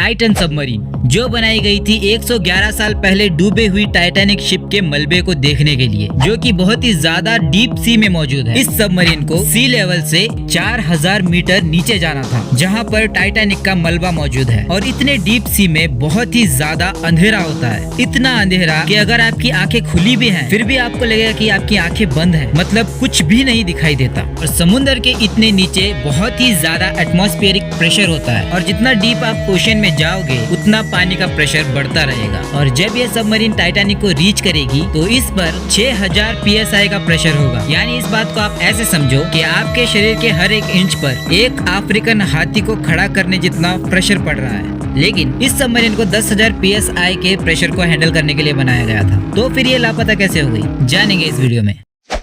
Titan submarine, जो बनाई गई थी 111 साल पहले डूबे हुई टाइटैनिक शिप के मलबे को देखने के लिए, जो कि बहुत ही ज्यादा डीप सी में मौजूद है। इस सबमरीन को सी लेवल से 4000 मीटर नीचे जाना था, जहाँ पर टाइटैनिक का मलबा मौजूद है। और इतने डीप सी में बहुत ही ज्यादा अंधेरा होता है, इतना अंधेरा कि अगर आपकी आंखें खुली भी हैं, फिर भी आपको लगेगा कि आपकी आंखें बंद हैं, मतलब कुछ भी नहीं दिखाई देता। और समुद्र के इतने नीचे बहुत ही ज्यादा एटमॉस्फेरिक प्रेशर होता है, और जितना डीप आप ओशन में जाओगे उतना पानी का प्रेशर बढ़ता रहेगा। और जब ये सबमरीन टाइटैनिक को रीच करेगी तो इस पर 6000 PSI का प्रेशर होगा। यानी इस बात को आप ऐसे समझो कि आपके शरीर के हर एक इंच पर एक अफ्रीकन हाथी को खड़ा करने जितना प्रेशर पड़ रहा है। लेकिन इस सबमरीन को 10,000 PSI के प्रेशर को हैंडल करने के लिए बनाया गया था। तो फिर ये लापता कैसे हो गई, जानेंगे इस वीडियो में।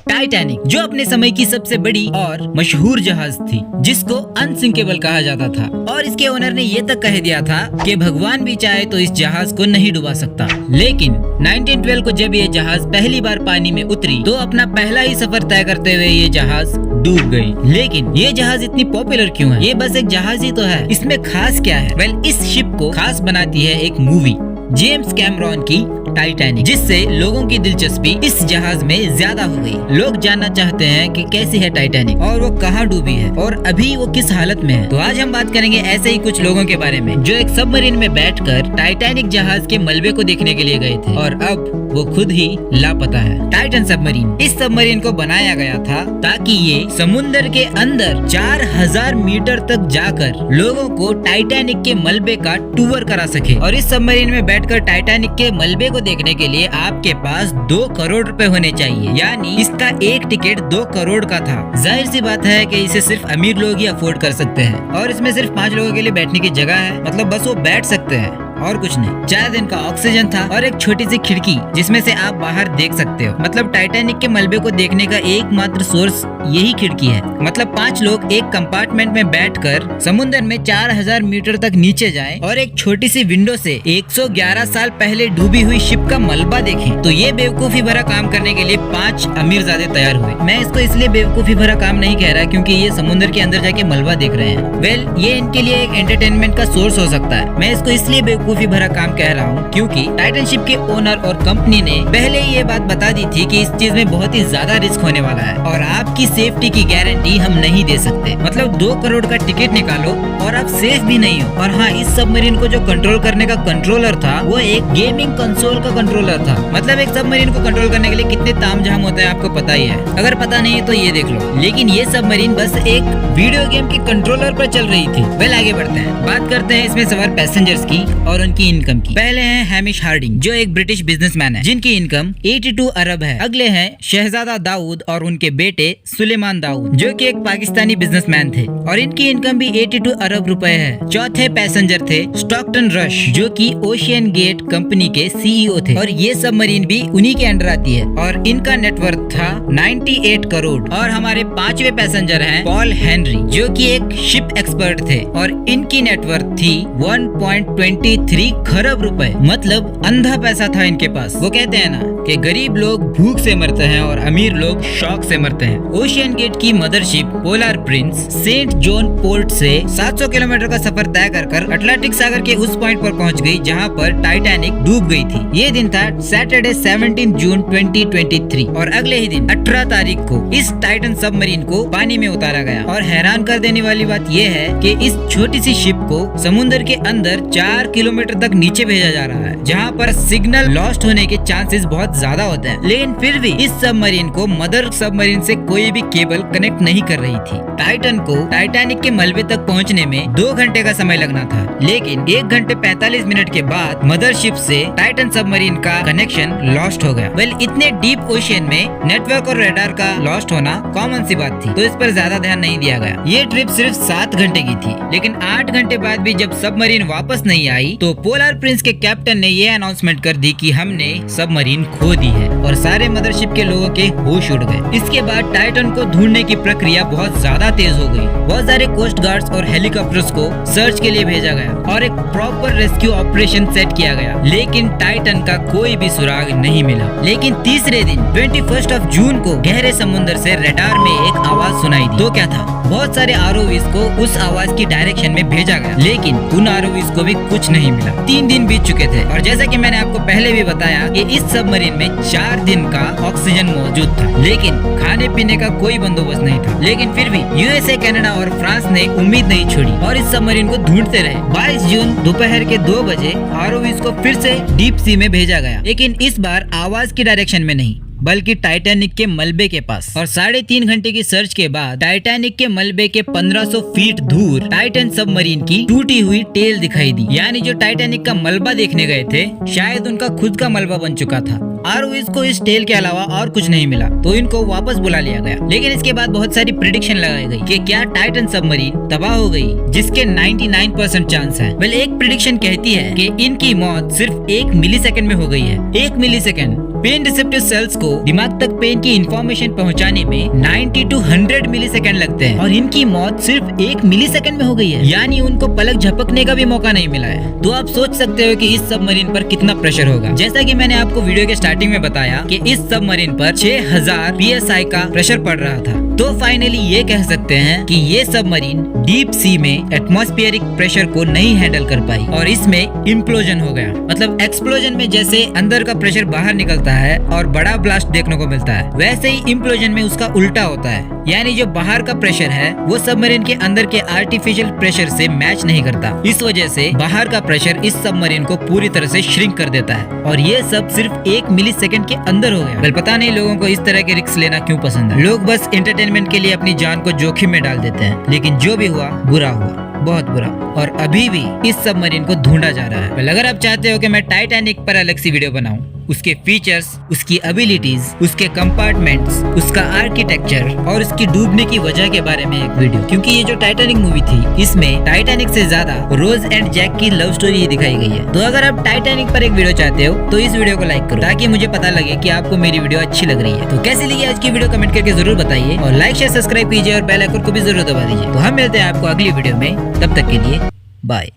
टाइटैनिक, जो अपने समय की सबसे बड़ी और मशहूर जहाज थी, जिसको अनसिंकेबल कहा जाता था, और इसके ओनर ने ये तक कह दिया था कि भगवान भी चाहे तो इस जहाज को नहीं डुबा सकता। लेकिन 1912 को जब ये जहाज पहली बार पानी में उतरी तो अपना पहला ही सफर तय करते हुए ये जहाज डूब गई। लेकिन ये जहाज इतनी पॉपुलर क्यों है? ये बस एक जहाज ही तो है, इसमें खास क्या है? वेल, इस शिप को खास बनाती है एक मूवी जेम्स कैमरॉन की टाइटैनिक, जिससे लोगों की दिलचस्पी इस जहाज में ज्यादा हो गई। लोग जानना चाहते हैं कि कैसी है टाइटैनिक और वो कहाँ डूबी है और अभी वो किस हालत में है। तो आज हम बात करेंगे ऐसे ही कुछ लोगों के बारे में जो एक सबमरीन में बैठकर टाइटैनिक जहाज के मलबे को देखने के लिए गए थे और अब वो खुद ही लापता है। टाइटन सबमरीन, इस सबमरीन को बनाया गया था ताकि ये समुद्र के अंदर 4000 मीटर तक जाकर लोगों को टाइटैनिक के मलबे का टूर करा सके। और इस सबमरीन में बैठकर टाइटैनिक के मलबे को देखने के लिए आपके पास 2 करोड़ रुपए होने चाहिए। यानी इसका एक टिकट 2 करोड़ का था। जाहिर सी बात है कि इसे सिर्फ अमीर लोग ही अफोर्ड कर सकते हैं, और इसमें सिर्फ 5 लोगों के लिए बैठने की जगह है, मतलब बस वो बैठ सकते हैं और कुछ नहीं। 4 दिन का ऑक्सीजन था और एक छोटी सी खिड़की जिसमें से आप बाहर देख सकते हो। मतलब टाइटैनिक के मलबे को देखने का एकमात्र सोर्स यही खिड़की है। मतलब 5 लोग एक कंपार्टमेंट में बैठकर समुद्र में 4000 मीटर तक नीचे जाएं और एक छोटी सी विंडो से 111 साल पहले डूबी हुई शिप का मलबा देखें। तो ये बेवकूफी भरा काम करने के लिए 5 अमीरजादे तैयार हुए। मैं इसको इसलिए बेवकूफी भरा काम नहीं कह रहा क्योंकि ये समुद्र के अंदर जाके मलबा देख रहे हैं। वेल, ये इनके लिए एक एंटरटेनमेंट का सोर्स हो सकता है। मैं इसको इसलिए बेवकूफी भरा काम कह रहा हूँ क्योंकि टाइटन शिप के ओनर और कंपनी ने पहले ही ये बात बता दी थी कि इस चीज में बहुत ही ज्यादा रिस्क होने वाला है और आपकी सेफ्टी की गारंटी हम नहीं दे सकते। मतलब 2 करोड़ का टिकट निकालो और आप सेफ भी नहीं हो। और हाँ, इस सबमरीन को जो कंट्रोल करने का कंट्रोलर था वो एक गेमिंग कंसोल का कंट्रोलर था। मतलब एक सबमरीन को कंट्रोल करने के लिए कितने तामझाम होते हैं आपको पता ही है। अगर पता नहीं है तो ये देख लो। लेकिन ये सबमरीन बस एक वीडियो गेम के कंट्रोलर पर चल रही थी। वेल, आगे बढ़ते हैं, बात करते हैं इसमें सवार पैसेंजर्स की और उनकी इनकम की। पहले हैं हैमिश हार्डिंग, जो एक ब्रिटिश बिजनेसमैन है जिनकी इनकम 82 अरब है। अगले हैं शहजादा दाऊद और उनके बेटे सुलेमान दाऊद, जो कि एक पाकिस्तानी बिजनेसमैन थे और इनकी इनकम भी 82 अरब रुपए है। चौथे पैसेंजर थे स्टॉकटन रश, जो कि ओशियन गेट कंपनी के CEO थे और ये सबमरीन भी उन्हीं के अंडर आती है और इनका नेटवर्थ था 98 करोड़। और हमारे 5वें पैसेंजर हैं पॉल हेनरी, जो कि एक शिप एक्सपर्ट थे और इनकी नेटवर्थ थी 1.23 खरब रुपए। मतलब अंधा पैसा था इनके पास। वो कहते हैं ना कि गरीब लोग भूख से मरते हैं और अमीर लोग शौक से मरते हैं। ओशियन गेट की mothership Polar Prince Saint John port से 700 किलोमीटर का सफर तय कर अटलांटिक सागर के उस पॉइंट पर पहुंच गई जहां पर टाइटैनिक डूब गई थी। ये दिन था सैटरडे 17 जून 2023 और अगले ही दिन 18 तारीख को इस टाइटन सबमरीन को पानी में उतारा गया। और हैरान कर देने वाली बात यह है कि इस छोटी सी शिप को समुद्र के अंदर 4 किलोमीटर तक नीचे भेजा जा रहा है, जहाँ पर सिग्नल लॉस्ट होने के चांसेस बहुत ज्यादा होते हैं। लेकिन फिर भी इस सबमरीन को मदर सबमरीन से कोई भी केबल कनेक्ट नहीं कर रही थी। टाइटन को टाइटैनिक के मलबे तक पहुंचने में 2 घंटे का समय लगना था, लेकिन 1 घंटे 45 मिनट के बाद मदरशिप से टाइटन सबमरीन का कनेक्शन लॉस्ट हो गया। वेल, इतने डीप ओशियन में नेटवर्क और रडार का लॉस्ट होना कॉमन सी बात थी, तो इस पर ज्यादा ध्यान नहीं दिया गया। ये ट्रिप सिर्फ 7 घंटे की थी, लेकिन 8 घंटे बाद भी जब सबमरीन वापस नहीं आई तो पोलर प्रिंस के कैप्टन ने ये अनाउंसमेंट कर दी कि हमने सबमरीन खो दी है और सारे मदरशिप के लोगों के होश उड़ गए। इसके बाद टाइटन को ढूंढने की प्रक्रिया बहुत ज्यादा तेज हो गई। बहुत सारे कोस्ट गार्ड्स और हेलीकॉप्टर्स को सर्च के लिए भेजा गया और एक प्रॉपर रेस्क्यू ऑपरेशन सेट किया गया, लेकिन टाइटन का कोई भी सुराग नहीं मिला। लेकिन तीसरे दिन 21 जून को गहरे समुद्र से रडार में एक आवाज सुनाई दी। तो क्या था? बहुत सारे आरओवीज को उस आवाज की डायरेक्शन में भेजा गया, लेकिन उन आरओवीज को भी कुछ नहीं मिला। 3 दिन बीत चुके थे और जैसा कि मैंने आपको पहले भी बताया कि इस सबमरीन में 4 दिन का ऑक्सीजन मौजूद था, लेकिन खाने पीने का कोई बंदोबस्त नहीं था। लेकिन फिर भी यूएसए, कनाडा और फ्रांस ने उम्मीद नहीं छोड़ी और इस सबमरीन को ढूंढते रहे। 22 जून दोपहर के 2 बजे आरओवीज को फिर से डीप सी में भेजा गया, लेकिन इस बार आवाज की डायरेक्शन में नहीं बल्कि टाइटैनिक के मलबे के पास। और 3.5 घंटे की सर्च के बाद टाइटैनिक के मलबे के 1500 फीट दूर टाइटन सबमरीन की टूटी हुई टेल दिखाई दी। यानी जो टाइटैनिक का मलबा देखने गए थे, शायद उनका खुद का मलबा बन चुका था। आरओवीज को इस टेल के अलावा और कुछ नहीं मिला, तो इनको वापस बुला लिया गया। लेकिन इसके बाद बहुत सारी प्रिडिक्शन लगाई गई कि क्या टाइटन सबमरीन तबाह हो गई, जिसके 99% चांस है। वेल, एक प्रिडिक्शन कहती है कि इनकी मौत सिर्फ 1 मिलीसेकंड में हो गई है। 1 मिलीसेकंड। पेन रिसेप्टर सेल्स को दिमाग तक पेन की इंफॉर्मेशन पहुंचाने में 90 to 100 मिलीसेकंड लगते हैं और इनकी मौत सिर्फ 1 मिलीसेकंड में हो गई है। यानी उनको पलक झपकने का भी मौका नहीं मिला है। तो आप सोच सकते हो कि इस सबमरीन पर कितना प्रेशर होगा। जैसा कि मैंने आपको वीडियो के स्टार्टिंग में बताया कि इस सबमरीन पर 6000 PSI का प्रेशर पड़ रहा था। तो फाइनली ये कह सकते हैं कि ये सबमरीन डीप सी में एटमॉस्फेरिक प्रेशर को नहीं हैंडल कर पाई और इसमें इम्प्लोजन हो गया। मतलब एक्सप्लोजन में जैसे अंदर का प्रेशर बाहर निकलता है और बड़ा ब्लास्ट देखने को मिलता है, वैसे ही इम्प्लोजन में उसका उल्टा होता है। यानी जो बाहर का प्रेशर है वो सबमरीन के अंदर के आर्टिफिशियल प्रेशर से मैच नहीं करता। इस वजह से बाहर का प्रेशर इस सबमरीन को पूरी तरह से श्रिंक कर देता है और ये सब सिर्फ 1 मिलीसेकंड के अंदर हो गया। वेल, पता नहीं लोगों को इस तरह के रिस्क लेना क्यों पसंद है। लोग बस एंटरटेनमेंट के लिए अपनी जान को जोखिम में डाल देते हैं, लेकिन जो भी हुआ बुरा हुआ, बहुत बुरा। और अभी भी इस सबमरीन को ढूंढा जा रहा है। वेल, अगर आप चाहते हो कि मैं टाइटैनिक पर अलग सी वीडियो बनाऊं, उसके फीचर्स, उसकी एबिलिटीज, उसके कंपार्टमेंट्स, उसका आर्किटेक्चर और उसकी डूबने की वजह के बारे में एक वीडियो, क्योंकि ये जो टाइटैनिक मूवी थी इसमें टाइटैनिक से ज्यादा रोज एंड जैक की लव स्टोरी ही दिखाई गई है। तो अगर आप टाइटैनिक पर एक वीडियो चाहते हो तो इस वीडियो को लाइक करो, ताकि मुझे पता लगे कि आपको मेरी वीडियो अच्छी लग रही है। तो कैसी लगी आज की वीडियो कमेंट करके जरूर बताइए और लाइक शेयर सब्सक्राइब कीजिए और बेल आइकन को भी जरूर दबा दीजिए। तो हम मिलते हैं आपको अगली वीडियो में, तब तक के लिए बाय।